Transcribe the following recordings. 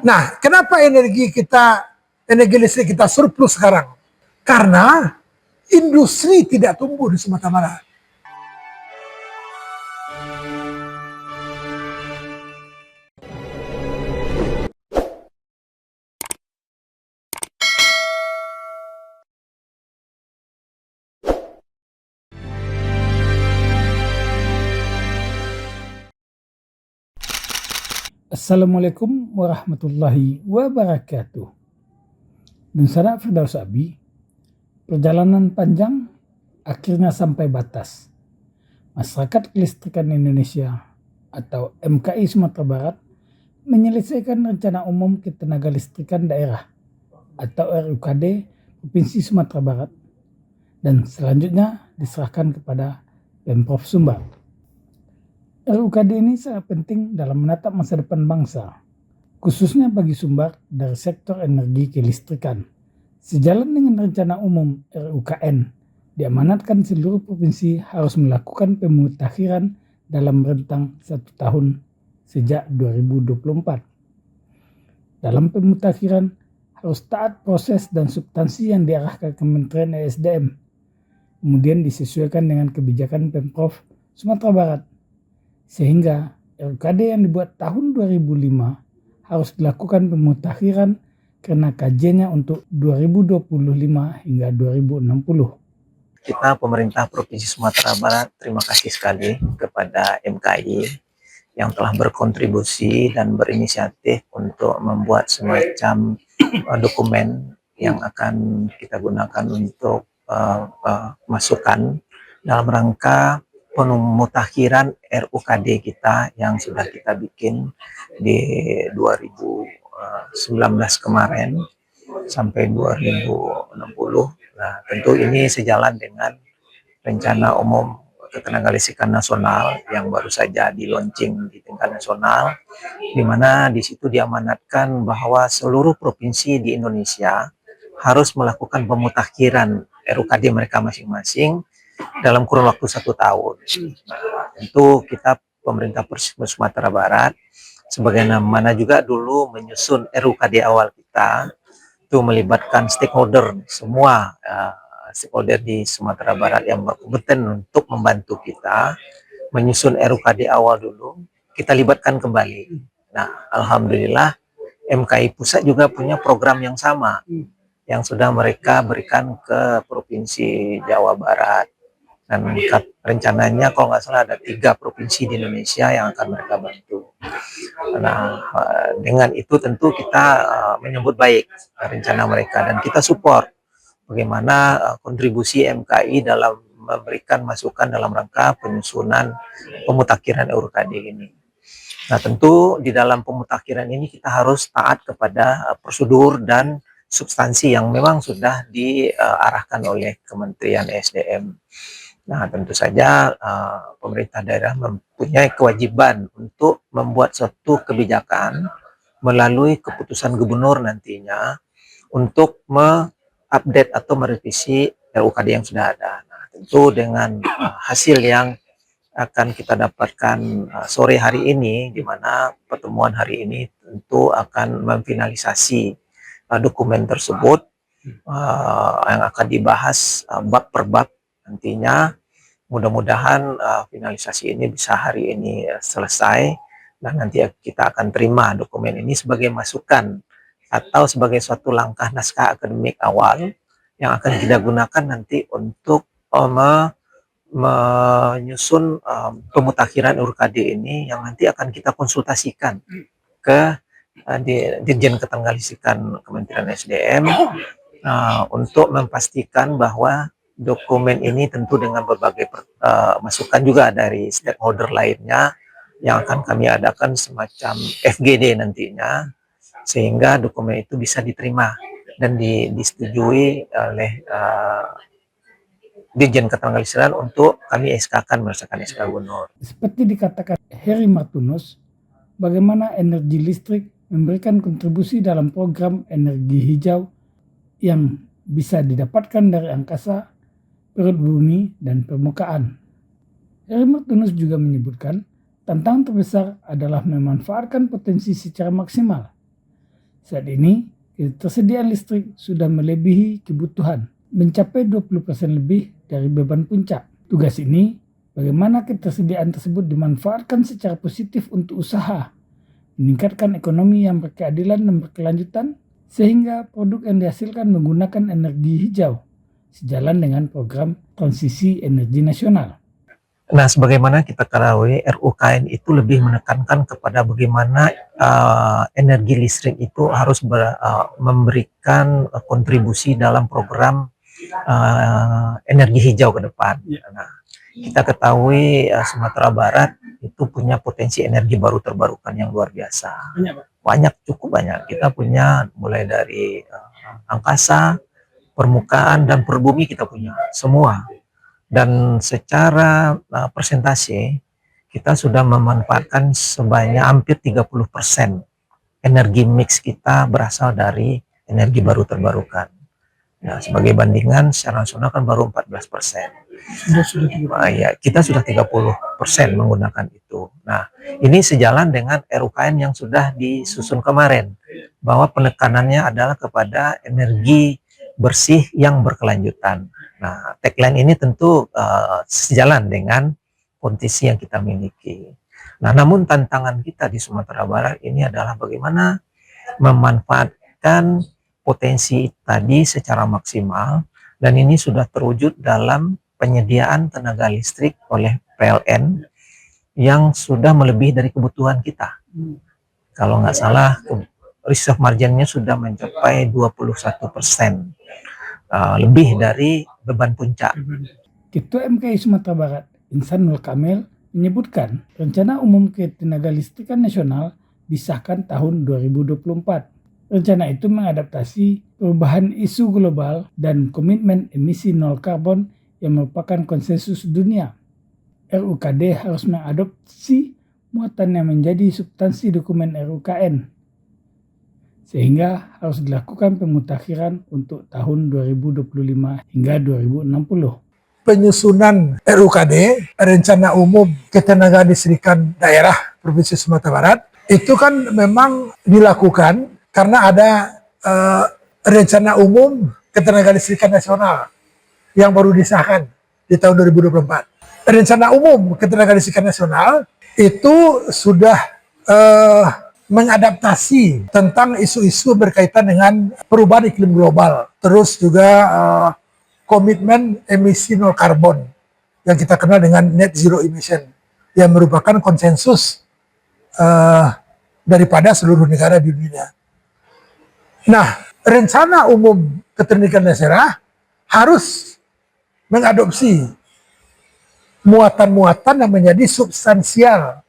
Nah, kenapa energi listrik kita surplus sekarang? Karena industri tidak tumbuh di Sumatera Barat. Assalamualaikum warahmatullahi wabarakatuh. Dan sana Firdaus Abi, perjalanan panjang akhirnya sampai batas. Masyarakat Kelistrikan Indonesia atau MKI Sumatera Barat menyelesaikan Rencana Umum Ketenaga Listrikan Daerah atau RUKD Provinsi Sumatera Barat dan selanjutnya diserahkan kepada Pemprov Sumbar. RUKD ini sangat penting dalam menatap masa depan bangsa, khususnya bagi Sumbar dari sektor energi kelistrikan. Sejalan dengan rencana umum RUKN, diamanatkan seluruh provinsi harus melakukan pemutakhiran dalam rentang 1 tahun sejak 2024. Dalam pemutakhiran harus taat proses dan substansi yang diarahkan Kementerian ESDM, kemudian disesuaikan dengan kebijakan Pemprov Sumatera Barat. Sehingga RUKD yang dibuat tahun 2005 harus dilakukan pemutakhiran karena kajiannya untuk 2025 hingga 2060. Kita pemerintah Provinsi Sumatera Barat terima kasih sekali kepada MKI yang telah berkontribusi dan berinisiatif untuk membuat semacam dokumen yang akan kita gunakan untuk masukan dalam rangka pemutakhiran RUKD kita yang sudah kita bikin di 2019 kemarin sampai 2060. Nah, tentu ini sejalan dengan Rencana Umum Ketenagalistrikan Nasional yang baru saja di-launching di tingkat nasional, di mana di situ diamanatkan bahwa seluruh provinsi di Indonesia harus melakukan pemutakhiran RUKD mereka masing-masing dalam kurun waktu 1 tahun. Nah, tentu kita pemerintah Sumatera Barat sebagaimana juga dulu menyusun RUKD awal kita itu melibatkan stakeholder semua stakeholder di Sumatera Barat yang berkompeten untuk membantu kita menyusun RUKD awal dulu, kita libatkan kembali. Nah, alhamdulillah MKI pusat juga punya program yang sama yang sudah mereka berikan ke Provinsi Jawa Barat. Dan rencananya kalau nggak salah ada 3 provinsi di Indonesia yang akan mereka bantu. Nah, dengan itu tentu kita menyambut baik rencana mereka dan kita support bagaimana kontribusi MKI dalam memberikan masukan dalam rangka penyusunan pemutakhiran RUKD ini. Nah, tentu di dalam pemutakhiran ini kita harus taat kepada prosedur dan substansi yang memang sudah diarahkan oleh Kementerian ESDM. Nah, tentu saja pemerintah daerah mempunyai kewajiban untuk membuat suatu kebijakan melalui keputusan gubernur nantinya untuk update atau merevisi RUKD yang sudah ada. Nah, tentu dengan hasil yang akan kita dapatkan sore hari ini, di mana pertemuan hari ini tentu akan memfinalisasi dokumen tersebut yang akan dibahas bab per bab nantinya. Mudah-mudahan finalisasi ini bisa hari ini selesai dan nanti kita akan terima dokumen ini sebagai masukan atau sebagai suatu langkah naskah akademik awal yang akan kita gunakan nanti untuk menyusun pemutakhiran RUKD ini yang nanti akan kita konsultasikan ke Dirjen Ketenagalistrikan Kementerian SDM untuk memastikan bahwa dokumen ini tentu dengan berbagai masukan juga dari stakeholder lainnya yang akan kami adakan semacam FGD nantinya, sehingga dokumen itu bisa diterima dan disetujui oleh Dirjen Ketenagalistrikan untuk kami SK-kan berdasarkan SK Gubernur. Seperti dikatakan Heri Martunus, bagaimana energi listrik memberikan kontribusi dalam program energi hijau yang bisa didapatkan dari angkasa, perut bumi, dan permukaan. Heri Martunus juga menyebutkan tantangan terbesar adalah memanfaatkan potensi secara maksimal. Saat ini, ketersediaan listrik sudah melebihi kebutuhan, mencapai 20% lebih dari beban puncak. Tugas ini, bagaimana ketersediaan tersebut dimanfaatkan secara positif untuk usaha, meningkatkan ekonomi yang berkeadilan dan berkelanjutan, sehingga produk yang dihasilkan menggunakan energi hijau, sejalan dengan program transisi energi nasional. Nah, sebagaimana kita ketahui, RUKN itu lebih menekankan kepada bagaimana energi listrik itu harus memberikan kontribusi dalam program energi hijau ke depan. Nah, kita ketahui Sumatera Barat itu punya potensi energi baru terbarukan yang luar biasa. Banyak, cukup banyak. Kita punya mulai dari angkasa, permukaan, dan perbumi kita punya semua. Dan secara persentase kita sudah memanfaatkan sebanyak hampir 30% energi mix kita berasal dari energi baru terbarukan. Nah, sebagai bandingan secara nasional kan baru 14%. Ya, kita sudah 30% menggunakan itu. Nah, ini sejalan dengan RUKN yang sudah disusun kemarin, bahwa penekanannya adalah kepada energi bersih yang berkelanjutan. Nah, tagline ini tentu sejalan dengan kondisi yang kita miliki. Nah, namun tantangan kita di Sumatera Barat ini adalah bagaimana memanfaatkan potensi tadi secara maksimal, dan ini sudah terwujud dalam penyediaan tenaga listrik oleh PLN yang sudah melebihi dari kebutuhan kita. Kalau nggak salah, reserve marginnya sudah mencapai 21%. Lebih dari beban puncak. Ketua MKI Sumatera Barat, Insanul Kamil, menyebutkan Rencana Umum Ketenaga Listrikan Nasional disahkan tahun 2024. Rencana itu mengadaptasi perubahan isu global dan komitmen emisi nol karbon yang merupakan konsensus dunia. RUKD harus mengadopsi muatan yang menjadi substansi dokumen RUKN, sehingga harus dilakukan pemutakhiran untuk tahun 2025 hingga 2060. Penyusunan RUKD, Rencana Umum Ketenaga Listrikan Daerah Provinsi Sumatera Barat, itu kan memang dilakukan karena ada Rencana Umum Ketenaga Listrikan Nasional yang baru disahkan di tahun 2024. Rencana Umum Ketenaga Listrikan Nasional itu sudah mengadaptasi tentang isu-isu berkaitan dengan perubahan iklim global, terus juga komitmen emisi nol karbon yang kita kenal dengan net zero emission, yang merupakan konsensus daripada seluruh negara di dunia. Nah, Rencana Umum Ketenaga Daerah harus mengadopsi muatan-muatan yang menjadi substansial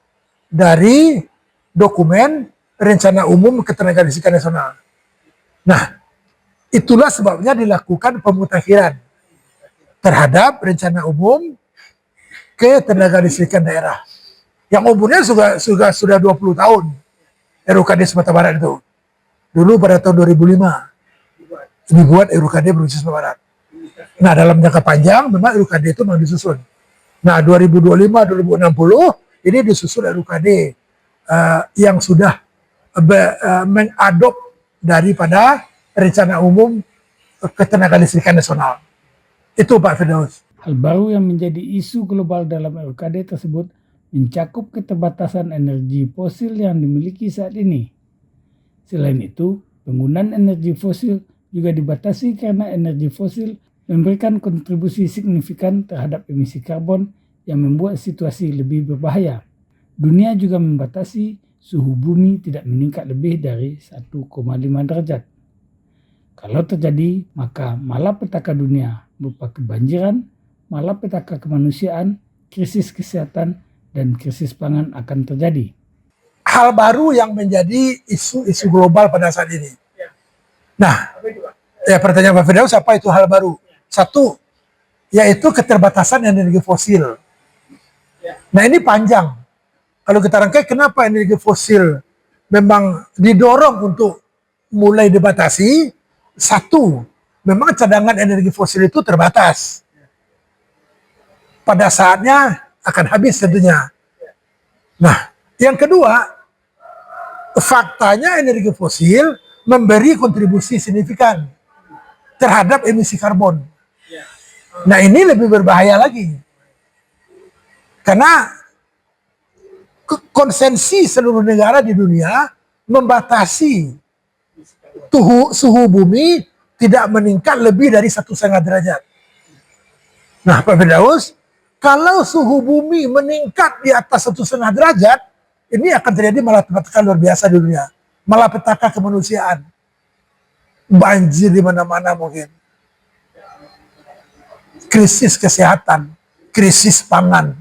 dari dokumen Rencana Umum Ketenaga Listrikan Nasional. Nah, itulah sebabnya dilakukan pemutakhiran terhadap Rencana Umum Ketenaga Listrikan Daerah. Yang umurnya sudah 20 tahun RUKD Sumatera Barat itu. Dulu pada tahun 2005 dibuat RUKD Provinsi Sumatera Barat. Nah, dalam jangka panjang memang RUKD itu memang disusun. Nah, 2025-2060 ini disusun RUKD yang sudah mengadop daripada Rencana Umum Ketenaga Listrikan Nasional. Itu Pak Firdaus. Hal baru yang menjadi isu global dalam RUKD tersebut mencakup keterbatasan energi fosil yang dimiliki saat ini. Selain itu, penggunaan energi fosil juga dibatasi karena energi fosil memberikan kontribusi signifikan terhadap emisi karbon yang membuat situasi lebih berbahaya. Dunia juga membatasi suhu bumi tidak meningkat lebih dari 1,5 derajat. Kalau terjadi, maka malapetaka dunia berupa kebanjiran, malapetaka kemanusiaan, krisis kesehatan, dan krisis pangan akan terjadi. Hal baru yang menjadi isu-isu global pada saat ini. Nah, ya pertanyaan Pak Firdaus, apa itu hal baru? Satu, yaitu keterbatasan energi fosil. Nah, ini panjang. Kalau kita rangkai, kenapa energi fosil memang didorong untuk mulai dibatasi? Satu, memang cadangan energi fosil itu terbatas. Pada saatnya akan habis tentunya. Nah, yang kedua, faktanya energi fosil memberi kontribusi signifikan terhadap emisi karbon. Nah ini lebih berbahaya lagi. Karena konsensi seluruh negara di dunia membatasi suhu bumi tidak meningkat lebih dari 1,5 derajat. Nah Pak Firdaus, kalau suhu bumi meningkat di atas 1,5 derajat, ini akan terjadi malapetaka luar biasa di dunia. Malapetaka kemanusiaan. Banjir di mana-mana mungkin. Krisis kesehatan, krisis pangan.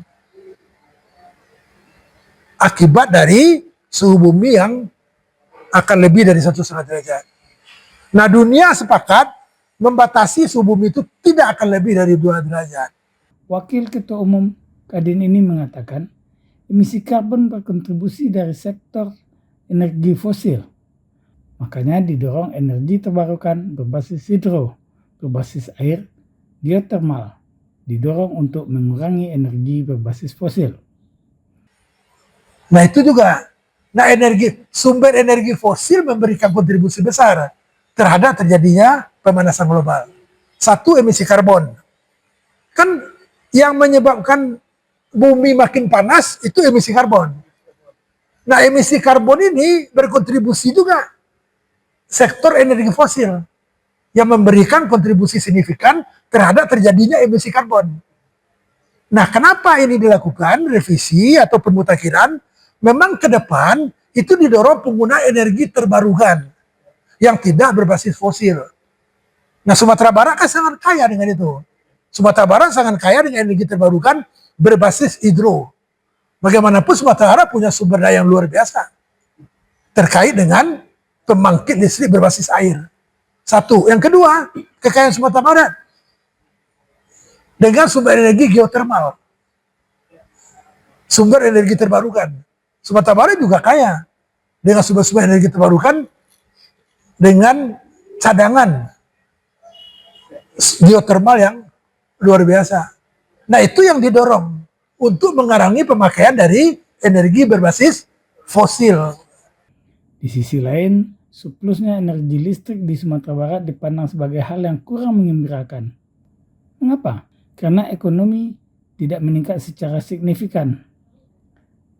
Akibat dari suhu bumi yang akan lebih dari 1,5 derajat. Nah dunia sepakat membatasi suhu bumi itu tidak akan lebih dari 2 derajat. Wakil Ketua Umum Kadin ini mengatakan, emisi karbon berkontribusi dari sektor energi fosil. Makanya didorong energi terbarukan berbasis hidro, berbasis air, geotermal, didorong untuk mengurangi energi berbasis fosil. Nah itu juga, sumber energi fosil memberikan kontribusi besar terhadap terjadinya pemanasan global. Satu, emisi karbon. Kan yang menyebabkan bumi makin panas itu emisi karbon. Nah emisi karbon ini berkontribusi juga sektor energi fosil yang memberikan kontribusi signifikan terhadap terjadinya emisi karbon. Nah kenapa ini dilakukan revisi atau pemutakhiran? Memang ke depan itu didorong pengguna energi terbarukan yang tidak berbasis fosil. Nah Sumatera Barat kan sangat kaya dengan itu. Sumatera Barat sangat kaya dengan energi terbarukan berbasis hidro. Bagaimanapun Sumatera Barat punya sumber daya yang luar biasa terkait dengan pembangkit listrik berbasis air. Satu. Yang kedua, kekayaan Sumatera Barat dengan sumber energi geotermal. Sumber energi terbarukan. Sumatera Barat juga kaya dengan sumber-sumber energi terbarukan dengan cadangan geotermal yang luar biasa. Nah itu yang didorong untuk mengurangi pemakaian dari energi berbasis fosil. Di sisi lain, surplusnya energi listrik di Sumatera Barat dipandang sebagai hal yang kurang menggembirakan. Mengapa? Karena ekonomi tidak meningkat secara signifikan.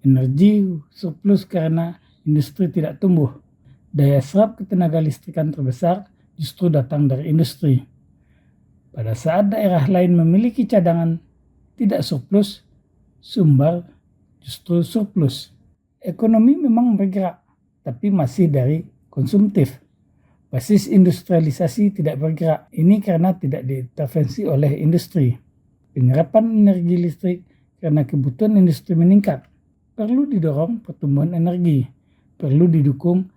Energi surplus karena industri tidak tumbuh. Daya serap ketenaga listrikan terbesar justru datang dari industri. Pada saat daerah lain memiliki cadangan tidak surplus, sumber justru surplus. Ekonomi memang bergerak, tapi masih dari konsumtif. Basis industrialisasi tidak bergerak. Ini karena tidak diintervensi oleh industri. Penyerapan energi listrik karena kebutuhan industri meningkat. Perlu didorong pertumbuhan energi. Perlu didukung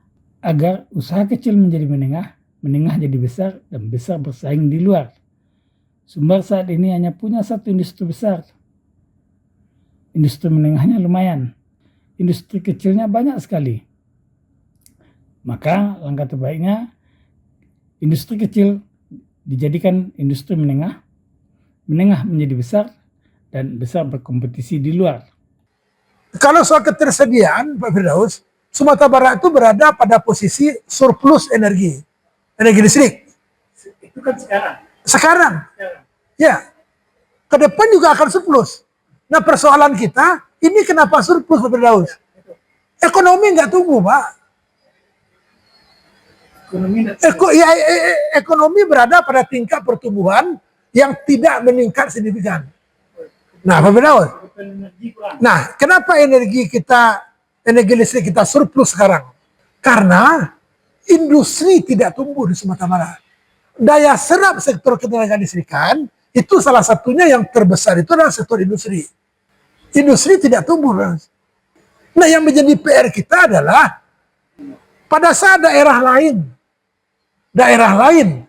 agar usaha kecil menjadi menengah, menengah jadi besar, dan besar bersaing di luar. Sumbar saat ini hanya punya satu industri besar. Industri menengahnya lumayan. Industri kecilnya banyak sekali. Maka langkah terbaiknya industri kecil dijadikan industri menengah, menengah menjadi besar, dan besar berkompetisi di luar. Kalau soal ketersediaan, Pak Firdaus, Sumatera Barat itu berada pada posisi surplus energi listrik. Itu kan sekarang. Sekarang, ya, ke depan juga akan surplus. Nah persoalan kita, ini kenapa surplus, Pak Firdaus? Ekonomi nggak tumbuh, Pak. Ekonomi berada pada tingkat pertumbuhan yang tidak meningkat signifikan. Nah, Pak Firdaus. Nah, kenapa energi listrik kita surplus sekarang? Karena industri tidak tumbuh di Sumatera Barat. Daya serap sektor ketenaga listrikan itu salah satunya yang terbesar itu adalah sektor industri. Industri tidak tumbuh. Nah, yang menjadi PR kita adalah pada saat daerah lain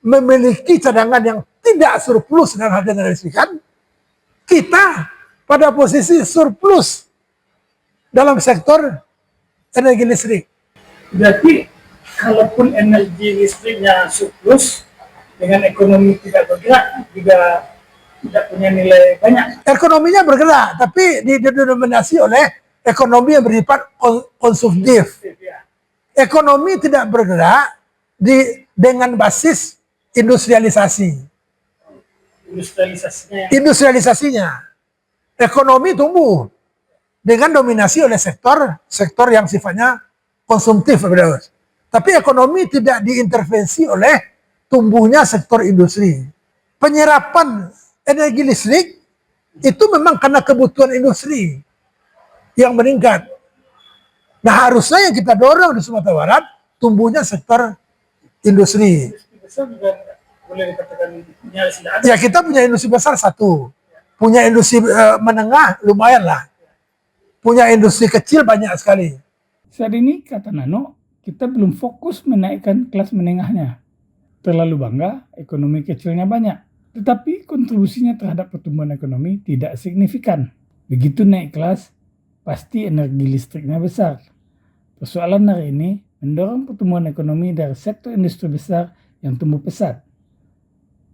memiliki cadangan yang tidak surplus dengan harga tenaga listrikan, kita pada posisi surplus dalam sektor energi listrik. Berarti kalaupun energi listriknya surplus, dengan ekonomi tidak bergerak juga tidak punya nilai banyak. Ekonominya bergerak, tapi didominasi oleh ekonomi yang bersifat konsumtif. Ekonomi tidak bergerak dengan basis industrialisasi. Industrialisasinya. Ekonomi tumbuh dengan dominasi oleh sektor yang sifatnya konsumtif. Tapi ekonomi tidak diintervensi oleh tumbuhnya sektor industri. Penyerapan energi listrik itu memang karena kebutuhan industri yang meningkat. Nah, harusnya yang kita dorong di Sumatera Barat tumbuhnya sektor industri. Ya, kita punya industri besar satu, punya industri menengah lumayan lah, punya industri kecil banyak sekali. Saat ini, kata Nano, kita belum fokus menaikkan kelas menengahnya. Terlalu bangga, ekonomi kecilnya banyak. Tetapi kontribusinya terhadap pertumbuhan ekonomi tidak signifikan. Begitu naik kelas, pasti energi listriknya besar. Persoalan hari ini mendorong pertumbuhan ekonomi dari sektor industri besar yang tumbuh pesat,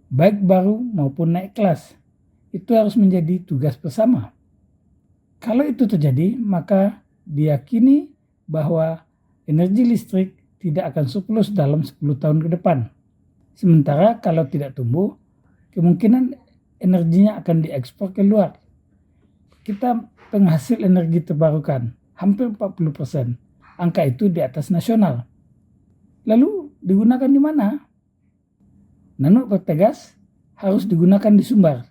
baik baru maupun naik kelas. Itu harus menjadi tugas bersama. Kalau itu terjadi, maka diyakini bahwa energi listrik tidak akan surplus dalam 10 tahun ke depan. Sementara kalau tidak tumbuh, kemungkinan energinya akan diekspor ke luar. Kita penghasil energi terbarukan, hampir 40%. Angka itu di atas nasional. Lalu digunakan di mana? Nano bertegas harus digunakan di Sumbar.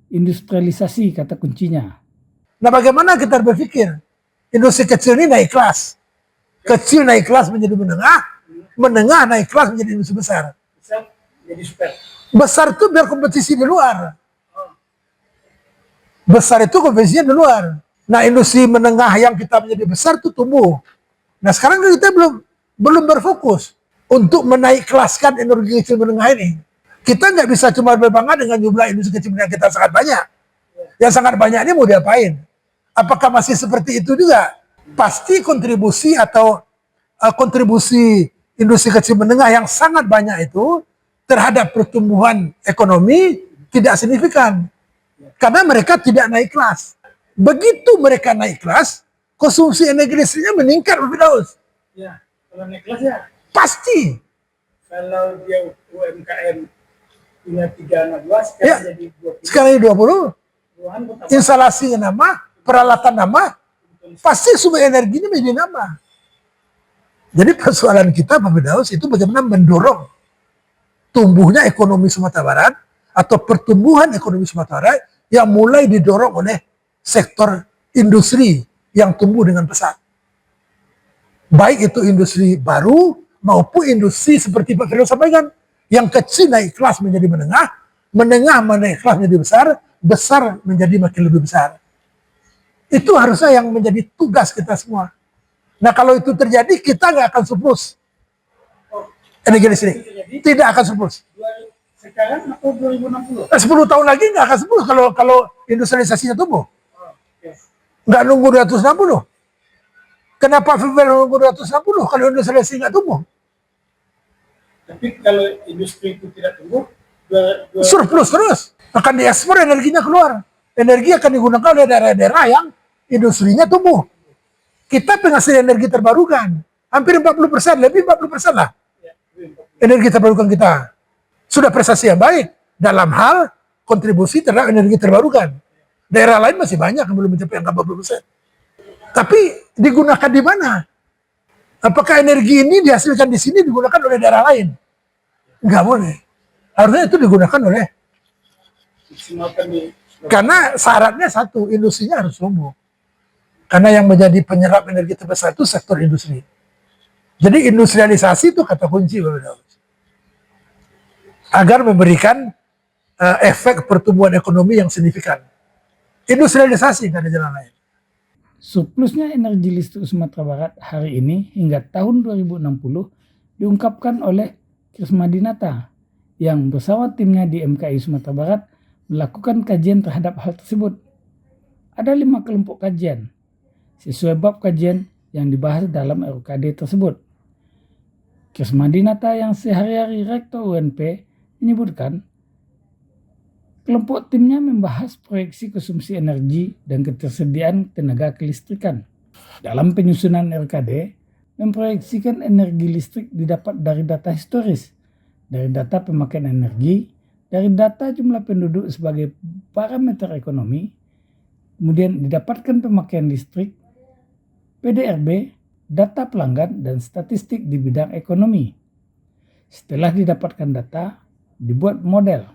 Industrialisasi kata kuncinya. Nah, bagaimana kita berpikir? Industri kecil ini naik kelas. Kecil naik kelas menjadi menengah, menengah naik kelas menjadi industri besar. Besar itu biar kompetisi di luar. Besar itu kompetisinya di luar. Nah, industri menengah yang kita menjadi besar itu tumbuh. Nah, sekarang kita belum berfokus untuk menaik kelaskan energi kecil menengah ini. Kita nggak bisa cuma berbangga dengan jumlah industri kecil menengah kita sangat banyak. Yang sangat banyak ini mau diapain? Apakah masih seperti itu juga? Pasti kontribusi atau kontribusi industri kecil menengah yang sangat banyak itu terhadap pertumbuhan ekonomi tidak signifikan. Karena mereka tidak naik kelas. Begitu mereka naik kelas, konsumsi energi listriknya meningkat, Pak Firdaus. Ya, kalau naik kelas ya. Pasti. Kalau dia UMKM punya 3 anak buah, Ya, sekarang jadi 20. sekarang jadi 20. Instalasinya nama, peralatan nama, pasti sumber energinya menjadi nama. Jadi persoalan kita, Pak Firdaus, itu bagaimana mendorong tumbuhnya ekonomi Sumatera Barat atau pertumbuhan ekonomi Sumatera Barat yang mulai didorong oleh sektor industri yang tumbuh dengan pesat. Baik itu industri baru maupun industri seperti Pak Firdaus sampaikan, yang kecil naik kelas menjadi menengah, menengah naik kelas menjadi besar, besar menjadi makin lebih besar. Itu harusnya yang menjadi tugas kita semua. Nah, kalau itu terjadi, kita nggak akan surplus energi listrik. Tidak akan surplus. Sekarang atau 2060? 10 tahun lagi nggak akan surplus kalau industrialisasinya tumbuh. Nggak nunggu 260. Kenapa Februari nunggu 260 kalau industrialisasi nggak tumbuh? Tapi kalau industri itu tidak tumbuh, Surplus terus. Akan diekspor energinya keluar. Energi akan digunakan oleh daerah-daerah yang industrinya tumbuh. Kita penghasil energi terbarukan. Hampir 40%, lebih 40% lah. Energi terbarukan kita. Sudah prestasi yang baik dalam hal kontribusi terhadap energi terbarukan. Daerah lain masih banyak yang belum mencapai angka 40%. Tapi digunakan di mana? Apakah energi ini dihasilkan di sini digunakan oleh daerah lain? Enggak boleh. Harusnya itu digunakan oleh, karena syaratnya satu, industrinya harus tumbuh. Karena yang menjadi penyerap energi terbesar itu sektor industri. Jadi industrialisasi itu kata kunci, agar memberikan efek pertumbuhan ekonomi yang signifikan. Industrialisasi, nggak ada jalan lain. surplusnya energi listrik Sumatera Barat hari ini hingga tahun 2060 diungkapkan oleh Krismadinata yang bersama timnya di MKI Sumatera Barat melakukan kajian terhadap hal tersebut. Ada 5 kelompok kajian sesuai bab kajian yang dibahas dalam RUKD tersebut. Krismadinata yang sehari-hari Rektor UNP menyebutkan kelompok timnya membahas proyeksi konsumsi energi dan ketersediaan tenaga kelistrikan. Dalam penyusunan RKD, memproyeksikan energi listrik didapat dari data historis, dari data pemakaian energi, dari data jumlah penduduk sebagai parameter ekonomi, kemudian didapatkan pemakaian listrik, PDRB, data pelanggan, dan statistik di bidang ekonomi. Setelah didapatkan data, dibuat model.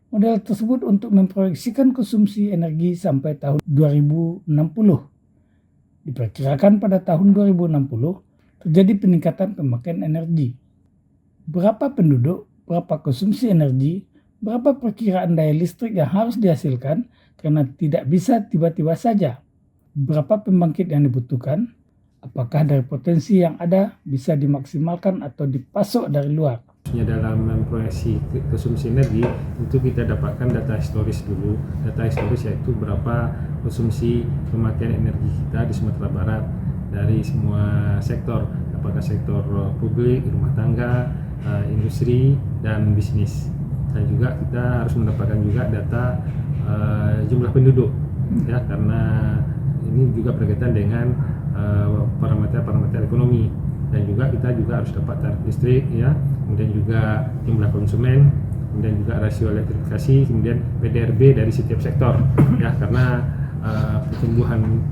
Model tersebut untuk memproyeksikan konsumsi energi sampai tahun 2060. Diperkirakan pada tahun 2060 terjadi peningkatan pemakaian energi. Berapa penduduk, berapa konsumsi energi, berapa perkiraan daya listrik yang harus dihasilkan karena tidak bisa tiba-tiba saja. Berapa pembangkit yang dibutuhkan, apakah dari potensi yang ada bisa dimaksimalkan atau dipasok dari luar. Dalam memproyeksi konsumsi energi, itu kita dapatkan data historis dulu. Data historis yaitu berapa konsumsi pemakaian energi kita di Sumatera Barat dari semua sektor, apakah sektor publik, rumah tangga, industri, dan bisnis. Dan juga kita harus mendapatkan juga data jumlah penduduk, ya, karena ini juga berkaitan dengan parameter-parameter ekonomi. Dan juga kita juga harus dapat tarif listrik, ya, kemudian juga jumlah konsumen, kemudian juga rasio elektrifikasi, kemudian PDRB dari setiap sektor, ya, karena pertumbuhan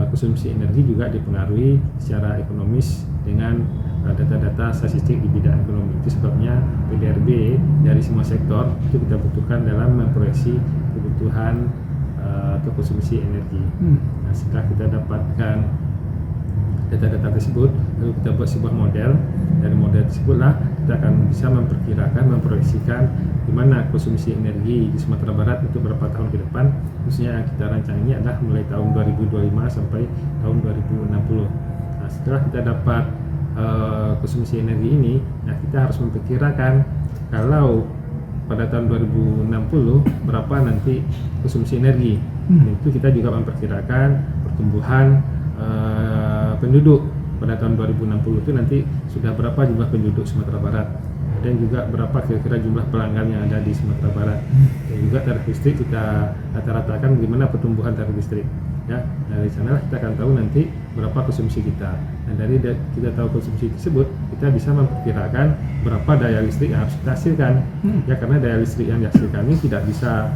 konsumsi energi juga dipengaruhi secara ekonomis dengan data-data statistik di bidang ekonomi. Itu sebabnya PDRB dari semua sektor itu kita butuhkan dalam memproyeksi kebutuhan atau konsumsi energi. Nah, setelah kita dapatkan data-data tersebut, lalu kita buat sebuah model. Dari model tersebutlah kita akan bisa memperkirakan, memproyeksikan di mana konsumsi energi di Sumatera Barat untuk berapa tahun ke depan. Khususnya yang kita rancang ini adalah mulai tahun 2025 sampai tahun 2060. Nah, setelah kita dapat konsumsi energi ini, nah kita harus memperkirakan kalau pada tahun 2060 berapa nanti konsumsi energi. Itu kita juga memperkirakan pertumbuhan penduduk pada tahun 2060 itu nanti sudah berapa jumlah penduduk Sumatera Barat, dan juga berapa kira-kira jumlah pelanggan yang ada di Sumatera Barat, dan juga tarif listrik kita rata-ratakan bagaimana pertumbuhan tarif listrik, ya. Dari sana kita akan tahu nanti berapa konsumsi kita, dan dari kita tahu konsumsi tersebut kita bisa memperkirakan berapa daya listrik yang harus kita hasilkan, ya, karena daya listrik yang dihasilkan ini tidak bisa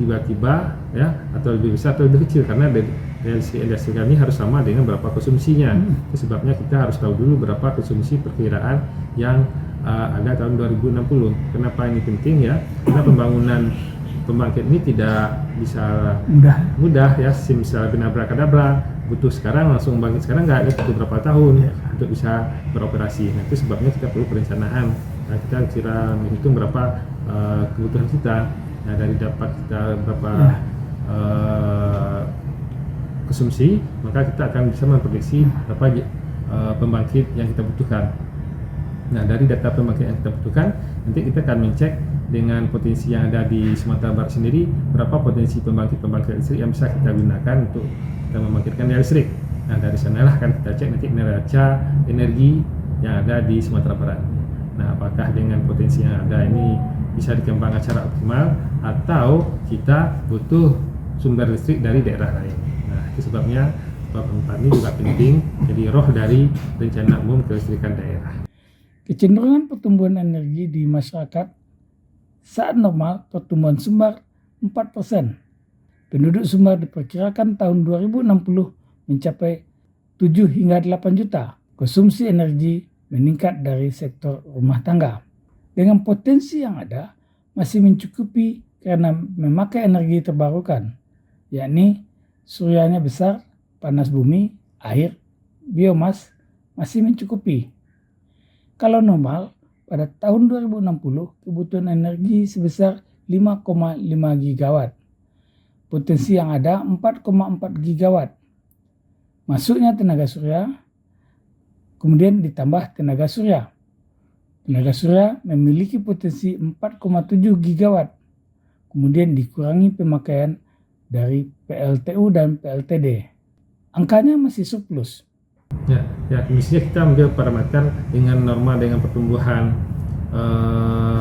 tiba-tiba, ya, atau lebih besar atau lebih kecil, karena daya listrik yang dihasilkan ini harus sama dengan berapa konsumsinya. Itu sebabnya kita harus tahu dulu berapa konsumsi perkiraan yang ada tahun 2060. Kenapa ini penting, ya? Karena pembangunan pembangkit ini tidak bisa mudah, ya, misalnya binabrakadabra, butuh sekarang langsung bangkit sekarang, nggak, itu butuh berapa tahun untuk bisa beroperasi. Nah, itu sebabnya kita perlu perencanaan. Nah, kita kira menghitung berapa kebutuhan kita. Nah, dari dapat kita berapa konsumsi, maka kita akan bisa memprediksi berapa pembangkit yang kita butuhkan. Nah, dari data pembangkit yang kita butuhkan, nanti kita akan mencek dengan potensi yang ada di Sumatera Barat sendiri, berapa potensi pembangkit listrik yang bisa kita gunakan untuk kita membangkitkan daya listrik. Nah, dari sanalah akan kita cek nanti neraca energi yang ada di Sumatera Barat. Nah, apakah dengan potensi yang ada ini bisa dikembangkan secara optimal, atau kita butuh sumber listrik dari daerah lain. Nah, itu sebabnya bab 4 ini juga penting, jadi roh dari rencana umum kelistrikan daerah. Kecenderungan pertumbuhan energi di masyarakat saat normal pertumbuhan Sumbar 4%. Penduduk Sumbar diperkirakan tahun 2060 mencapai 7 hingga 8 juta. Konsumsi energi meningkat dari sektor rumah tangga. Dengan potensi yang ada, masih mencukupi karena memakai energi terbarukan, yakni suryanya besar, panas bumi, air, biomas, masih mencukupi. Kalau normal, pada tahun 2060 kebutuhan energi sebesar 5,5 gigawatt. Potensi yang ada 4,4 gigawatt. Masuknya tenaga surya, kemudian ditambah tenaga surya. Tenaga surya memiliki potensi 4,7 gigawatt. Kemudian dikurangi pemakaian dari PLTU dan PLTD. Angkanya masih surplus. Ya, mestinya kita ambil parameter dengan norma dengan pertumbuhan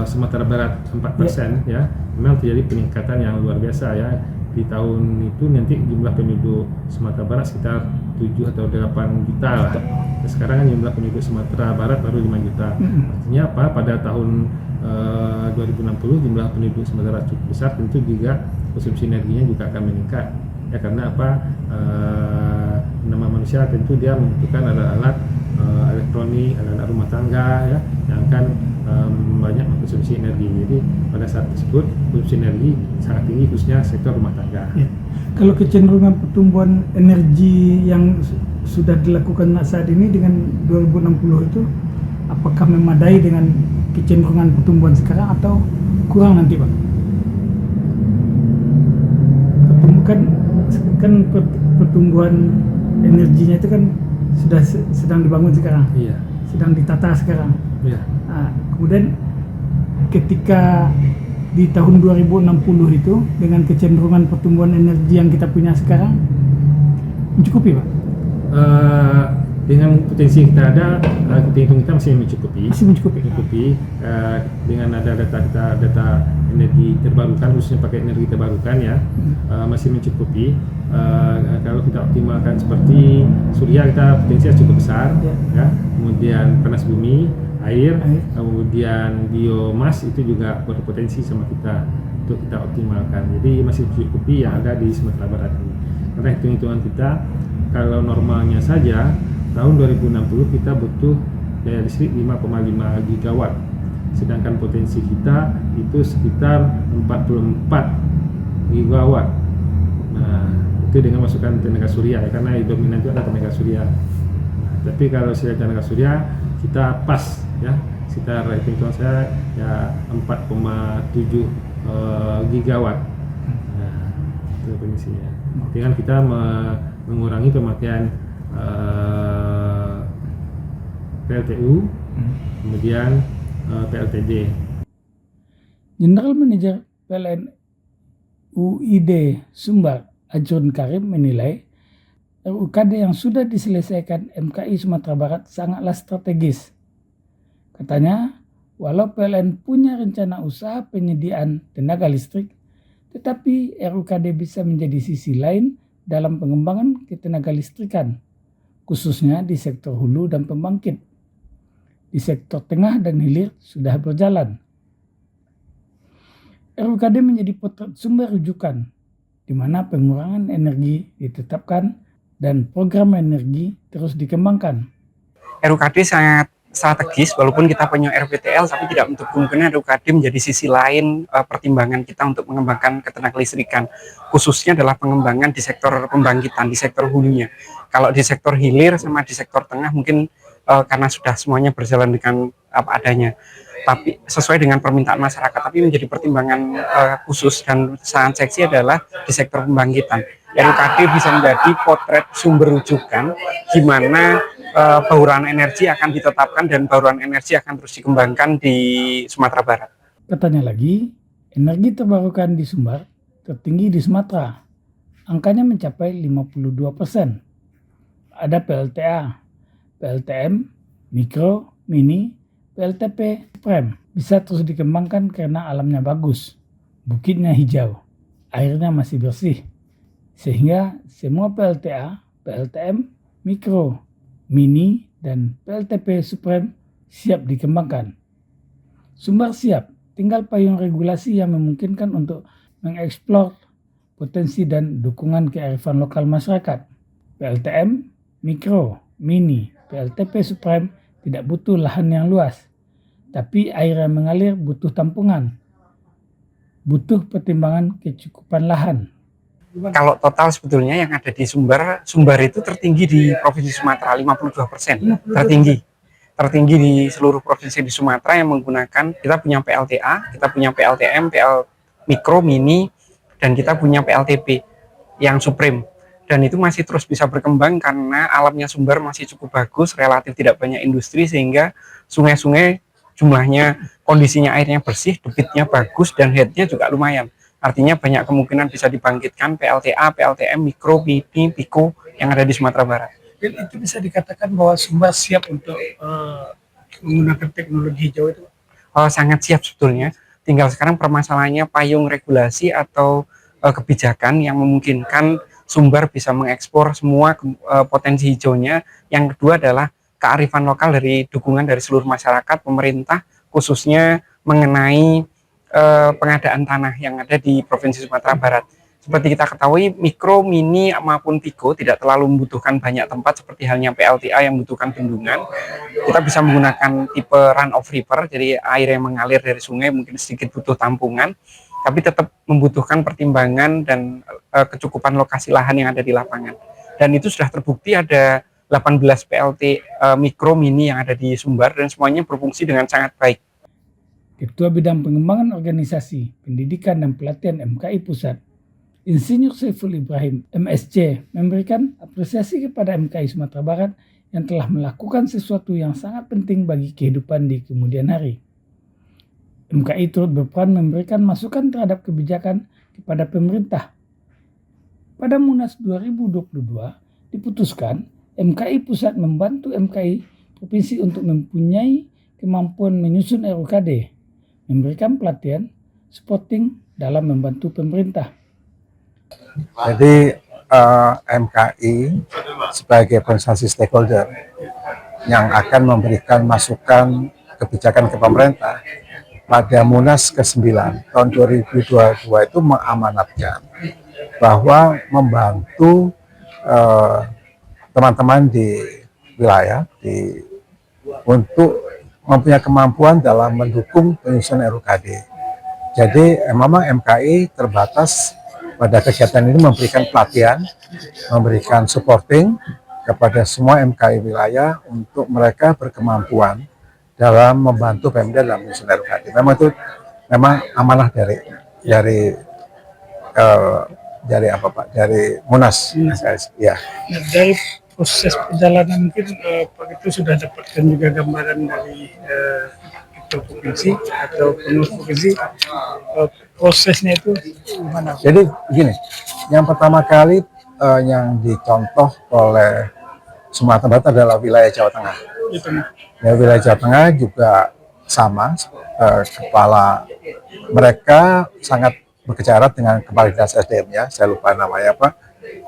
Sumatera Barat 4%, ya. Memang terjadi peningkatan yang luar biasa, ya. di tahun itu nanti jumlah penduduk Sumatera Barat sekitar 7 atau 8 juta lah. Sekarang kan jumlah penduduk Sumatera Barat baru 5 juta. Artinya apa? Pada tahun 2060 jumlah penduduk Sumatera Barat cukup besar, tentu juga konsumsi energinya juga akan meningkat. Ya karena apa? Nama manusia tentu dia membutuhkan alat-alat elektronik, alat-alat rumah tangga ya yang akan banyak mengkonsumsi energi. Jadi pada saat tersebut konsumsi energi sangat tinggi khususnya sektor rumah tangga. Ya. Kalau kecenderungan pertumbuhan energi yang sudah dilakukan saat ini dengan 2060 itu apakah memadai dengan kecenderungan pertumbuhan sekarang atau kurang nanti, Pak? Kan pertumbuhan energinya itu kan sudah sedang dibangun sekarang, Iya. sedang ditata sekarang. Iya. Nah, kemudian ketika di tahun 2060 itu dengan kecenderungan pertumbuhan energi yang kita punya sekarang mencukupi, Pak? Dengan potensi yang kita ada, kita hitung kita masih mencukupi. Masih mencukupi. Dengan ada data energi terbarukan, khususnya pakai energi terbarukan ya, masih mencukupi. Kalau kita optimalkan seperti surya, kita potensinya cukup besar, ya. Kemudian panas bumi, air, kemudian biomas itu juga berpotensi sama kita untuk kita optimalkan. Jadi masih mencukupi yang ada di Sumatera Barat ini. Karena hitung-hitungan kita, kalau normalnya saja tahun 2060 kita butuh daya listrik 5,5 gigawatt, sedangkan potensi kita itu sekitar 44 gigawatt. Nah, itu dengan masukan tenaga surya ya, karena dominan itu ada tenaga surya. Nah, tapi kalau saya tenaga surya kita pas ya, sekitar hitung saya ya 4,7 gigawatt. Nah, itu potensinya. Dengan kita mengurangi pemakaian PLTU, kemudian PLTD. General Manager PLN UID Sumbar Ajrun Karim menilai RUKD yang sudah diselesaikan MKI Sumatera Barat sangatlah strategis. Katanya, walau PLN punya rencana usaha penyediaan tenaga listrik, tetapi RUKD bisa menjadi sisi lain dalam pengembangan ketenaga listrikan, khususnya di sektor hulu dan pembangkit. Di sektor tengah dan hilir sudah berjalan. RUKD menjadi potret sumber rujukan, di mana pengurangan energi ditetapkan dan program energi terus dikembangkan. RUKD sangat strategis, walaupun kita punya RPTL, tapi tidak untuk kemungkinan RUKD menjadi sisi lain pertimbangan kita untuk mengembangkan ketenaga listrikan, khususnya adalah pengembangan di sektor pembangkitan, di sektor hulunya. Kalau di sektor hilir sama di sektor tengah mungkin karena sudah semuanya berjalan dengan apa adanya, tapi sesuai dengan permintaan masyarakat, tapi menjadi pertimbangan khusus dan sangat seksi adalah di sektor pembangkitan. RUKD bisa menjadi potret sumber rujukan di mana bauran energi akan ditetapkan dan bauran energi akan terus dikembangkan di Sumatera Barat. Katanya lagi, energi terbarukan di Sumbar tertinggi di Sumatera. Angkanya mencapai 52%. Ada PLTA, PLTM, Mikro, Mini, PLTP, Prem. Bisa terus dikembangkan karena alamnya bagus, bukitnya hijau, airnya masih bersih. Sehingga semua PLTA, PLTM, Mikro, Mini, dan PLTP Supreme siap dikembangkan. Sumbar siap, tinggal payung regulasi yang memungkinkan untuk mengeksplor potensi dan dukungan kearifan lokal masyarakat. PLTM, Mikro, Mini, PLTP Supreme tidak butuh lahan yang luas, tapi air yang mengalir butuh tampungan, butuh pertimbangan kecukupan lahan. Kalau total sebetulnya yang ada di Sumbar itu tertinggi di Provinsi Sumatera, 52%, tertinggi di seluruh provinsi di Sumatera yang menggunakan, kita punya PLTA, kita punya PLTM, PL Mikro, Mini, dan kita punya PLTP yang Supreme. Dan itu masih terus bisa berkembang karena alamnya Sumbar masih cukup bagus, relatif tidak banyak industri, sehingga sungai-sungai jumlahnya, kondisinya airnya bersih, debitnya bagus, dan headnya juga lumayan. Artinya banyak kemungkinan bisa dibangkitkan PLTA, PLTM, Mikro, Mini, Pico yang ada di Sumatera Barat. Dan itu bisa dikatakan bahwa Sumbar siap untuk menggunakan teknologi hijau itu? Sangat siap sebetulnya. Tinggal sekarang permasalahannya payung regulasi atau kebijakan yang memungkinkan Sumbar bisa mengekspor semua potensi hijaunya. Yang kedua adalah kearifan lokal dari dukungan dari seluruh masyarakat, pemerintah, khususnya mengenai pengadaan tanah yang ada di Provinsi Sumatera Barat. Seperti kita ketahui, mikro, mini, maupun pico tidak terlalu membutuhkan banyak tempat seperti halnya PLTA yang membutuhkan bendungan. Kita bisa menggunakan tipe run of river, jadi air yang mengalir dari sungai mungkin sedikit butuh tampungan, tapi tetap membutuhkan pertimbangan dan kecukupan lokasi lahan yang ada di lapangan. Dan itu sudah terbukti ada 18 PLT mikro mini yang ada di Sumbar dan semuanya berfungsi dengan sangat baik. Ketua Bidang Pengembangan Organisasi, Pendidikan dan Pelatihan MKI Pusat, Insinyur Saiful Ibrahim, MSc, memberikan apresiasi kepada MKI Sumatera Barat yang telah melakukan sesuatu yang sangat penting bagi kehidupan di kemudian hari. MKI turut berperan memberikan masukan terhadap kebijakan kepada pemerintah. Pada Munas 2022, diputuskan MKI Pusat membantu MKI Provinsi untuk mempunyai kemampuan menyusun RUKD, memberikan pelatihan, supporting dalam membantu pemerintah. Jadi MKI sebagai organisasi stakeholder yang akan memberikan masukan kebijakan ke pemerintah pada Munas ke-9 tahun 2022 itu mengamanatkan bahwa membantu teman-teman di wilayah untuk mempunyai kemampuan dalam mendukung penyusunan RUKD. Jadi memang MKI terbatas pada kegiatan ini memberikan pelatihan, memberikan supporting kepada semua MKI wilayah untuk mereka berkemampuan dalam membantu Pemda dalam menyusun RUKD. Memang itu amanah dari apa Pak? Dari Munas. Ya. Nah, dari proses perjalanan mungkin Pak itu sudah dapatkan juga gambaran dari Ketua Provinsi atau Pengurus Provinsi, prosesnya itu gimana? Jadi begini, yang pertama kali yang dicontoh oleh Sumatera Barat adalah wilayah Jawa Tengah. Ya, wilayah Jawa Tengah juga sama, kepala mereka sangat berkejaran dengan kepala dinas SDM ya, saya lupa namanya apa,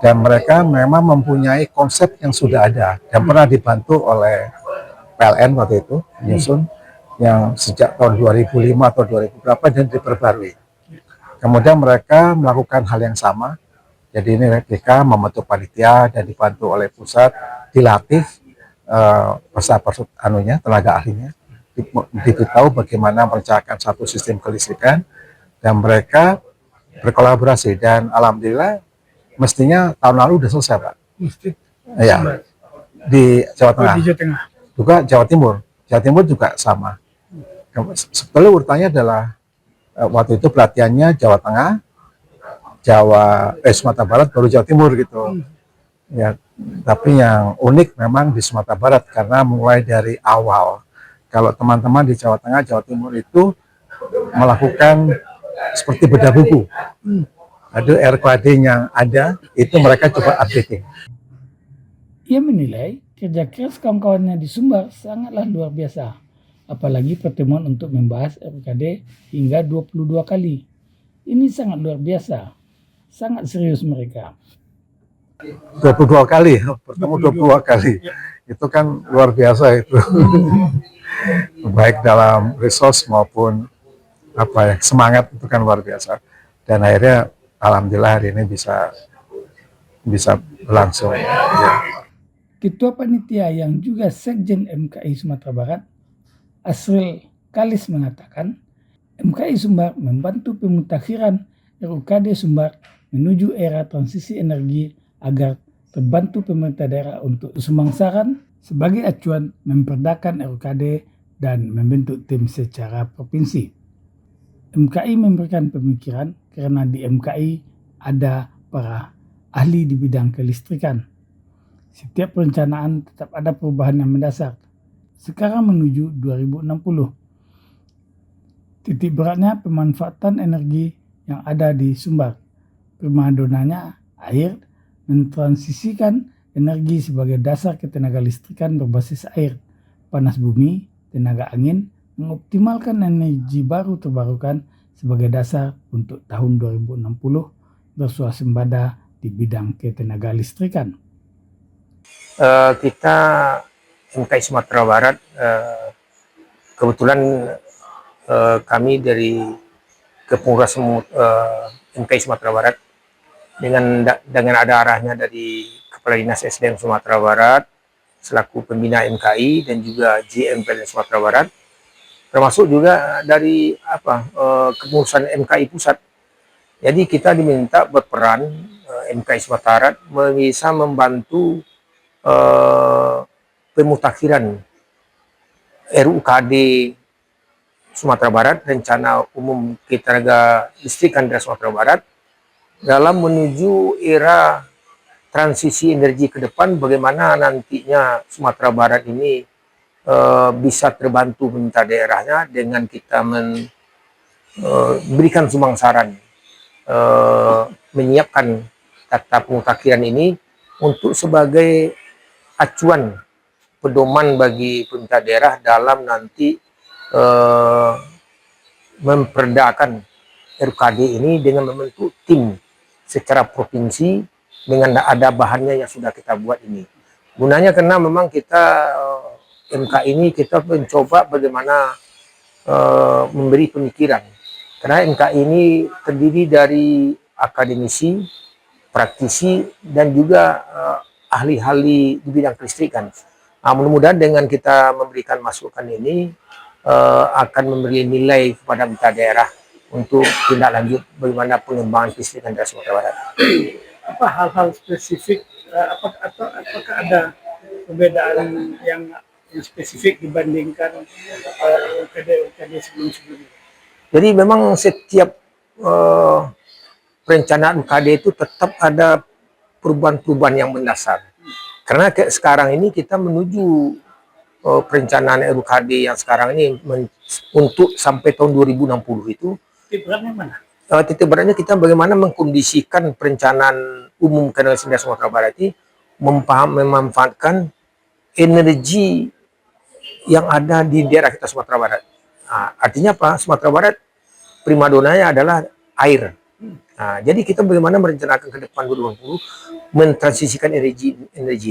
dan mereka memang mempunyai konsep yang sudah ada dan pernah dibantu oleh PLN waktu itu menyusun yang sejak tahun 2005 atau 2000 berapa dan diperbarui. Kemudian mereka melakukan hal yang sama, jadi ini replika membentuk panitia dan dibantu oleh pusat, dilatih tenaga ahlinya, diberitahu bagaimana merencanakan satu sistem kelistrikan, dan mereka berkolaborasi dan alhamdulillah mestinya tahun lalu sudah selesai Pak. Ya, di Jawa Tengah. Di Jawa Tengah. Juga Jawa Timur juga sama. Sebetulnya urutannya adalah waktu itu pelatihannya Jawa Tengah, Sumatera Barat, baru Jawa Timur gitu. Ya, tapi yang unik memang di Sumatera Barat karena mulai dari awal. Kalau teman-teman di Jawa Tengah, Jawa Timur itu melakukan seperti bedah buku. Ada RKD yang ada, itu mereka coba updating. Ia menilai kerja keras kawan-kawannya di Sumbar sangatlah luar biasa. Apalagi pertemuan untuk membahas RKD hingga 22 kali. Ini sangat luar biasa. Sangat serius mereka. 22 kali, bertemu 22 kali. Itu kan luar biasa itu. Baik dalam resource maupun semangat itu kan luar biasa. Dan akhirnya alhamdulillah hari ini bisa berlangsung. Ya. Ketua Panitia yang juga Sekjen MKI Sumatera Barat, Asril Kalis mengatakan, MKI Sumbar membantu pemutakhiran RUKD Sumbar menuju era transisi energi agar terbantu pemerintah daerah untuk sumangsaran sebagai acuan memperdakan RUKD dan membentuk tim secara provinsi. MKI memberikan pemikiran karena di MKI ada para ahli di bidang kelistrikan. Setiap perencanaan tetap ada perubahan yang mendasar. Sekarang menuju 2060. Titik beratnya pemanfaatan energi yang ada di Sumbar. Primadonanya air, mentransisikan energi sebagai dasar ketenaga listrikan berbasis air, panas bumi, tenaga angin, mengoptimalkan energi baru terbarukan sebagai dasar untuk tahun 2060 bersuasembada di bidang ketenaga listrikan. Kita MKI Sumatera Barat kebetulan kami dari Kepengurusan MKI Sumatera Barat dengan ada arahnya dari Kepala Dinas SDM Sumatera Barat selaku pembina MKI dan juga GM PLN Sumatera Barat, termasuk juga dari kepengurusan MKI pusat. Jadi kita diminta berperan MKI Sumatera Barat bisa membantu pemutakhiran RUKD Sumatera Barat, Rencana Umum Ketenaga Listrikan Daerah Sumatera Barat, dalam menuju era transisi energi ke depan, bagaimana nantinya Sumatera Barat ini bisa terbantu pemerintah daerahnya dengan kita memberikan sumbang saran, menyiapkan tata pemutakhiran ini untuk sebagai acuan pedoman bagi pemerintah daerah dalam nanti memperdakan RUKD ini dengan membentuk tim secara provinsi dengan ada bahannya yang sudah kita buat ini. Gunanya karena memang kita MK ini kita mencoba bagaimana memberi pemikiran. Karena MK ini terdiri dari akademisi, praktisi, dan juga ahli-ahli di bidang kelistrikan. Nah, mudah-mudahan dengan kita memberikan masukan ini akan memberi nilai kepada pemerintah daerah untuk tindak lanjut bagaimana pengembangan kelistrikan daerah Sumatera Barat. Apa hal-hal spesifik apakah ada perbedaan yang spesifik dibandingkan UKD sebelum-sebelumnya? Jadi memang setiap perencanaan UKD itu tetap ada perubahan-perubahan yang mendasar. Karena sekarang ini kita menuju perencanaan RUKD yang sekarang ini untuk sampai tahun 2060 itu. Titik beratnya mana? Titik beratnya kita bagaimana mengkondisikan perencanaan umum Ketenaga Listrikan Sumatera Barat ini memanfaatkan energi yang ada di daerah kita Sumatera Barat. Nah, artinya apa? Sumatera Barat primadonanya adalah air. Nah, jadi kita bagaimana merencanakan ke depan 2020 mentransisikan energi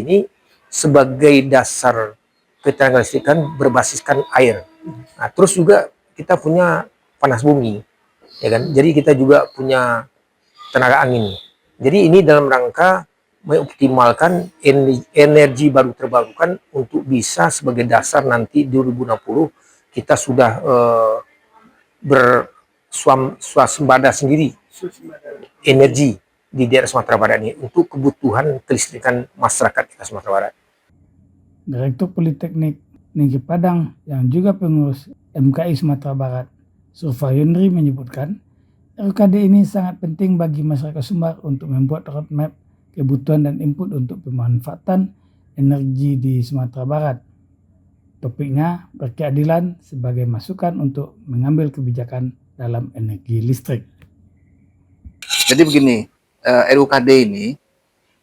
ini sebagai dasar ketenaga listrikan berbasiskan air. Nah, terus juga kita punya panas bumi, ya kan? Jadi kita juga punya tenaga angin. Jadi ini dalam rangka mengoptimalkan energi baru terbarukan untuk bisa sebagai dasar nanti 2060 kita sudah berswasembada sendiri energi di daerah Sumatera Barat ini untuk kebutuhan kelistrikan masyarakat kita Sumatera Barat. Direktur Politeknik Negeri Padang yang juga pengurus MKI Sumatera Barat, Surfayundri, menyebutkan RUKD ini sangat penting bagi masyarakat Sumbar untuk membuat roadmap kebutuhan dan input untuk pemanfaatan energi di Sumatera Barat. Topiknya berkeadilan sebagai masukan untuk mengambil kebijakan dalam energi listrik. Jadi begini, RUKD ini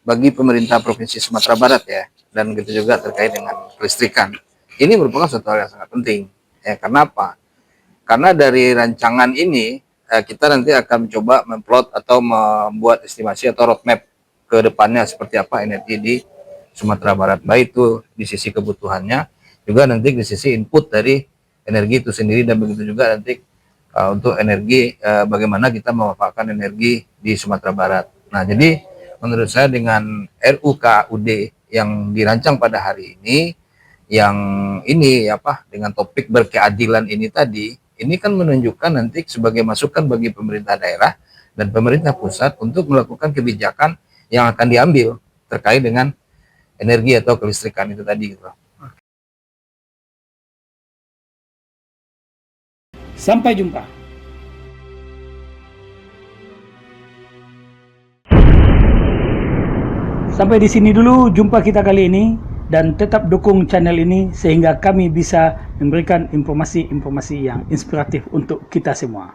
bagi pemerintah Provinsi Sumatera Barat ya, dan gitu juga terkait dengan kelistrikan. Ini merupakan suatu hal yang sangat penting. Ya, kenapa? Karena dari rancangan ini kita nanti akan mencoba memplot atau membuat estimasi atau roadmap ke depannya seperti apa energi di Sumatera Barat. Baik itu di sisi kebutuhannya, juga nanti di sisi input dari energi itu sendiri, dan begitu juga nanti untuk energi bagaimana kita memanfaatkan energi di Sumatera Barat. Nah, jadi menurut saya dengan RUKUD yang dirancang pada hari ini, yang ini dengan topik berkeadilan ini tadi, ini kan menunjukkan nanti sebagai masukan bagi pemerintah daerah dan pemerintah pusat untuk melakukan kebijakan yang akan diambil terkait dengan energi atau kelistrikan itu tadi gitu. Sampai jumpa. Sampai di sini dulu jumpa kita kali ini, dan tetap dukung channel ini sehingga kami bisa memberikan informasi-informasi yang inspiratif untuk kita semua.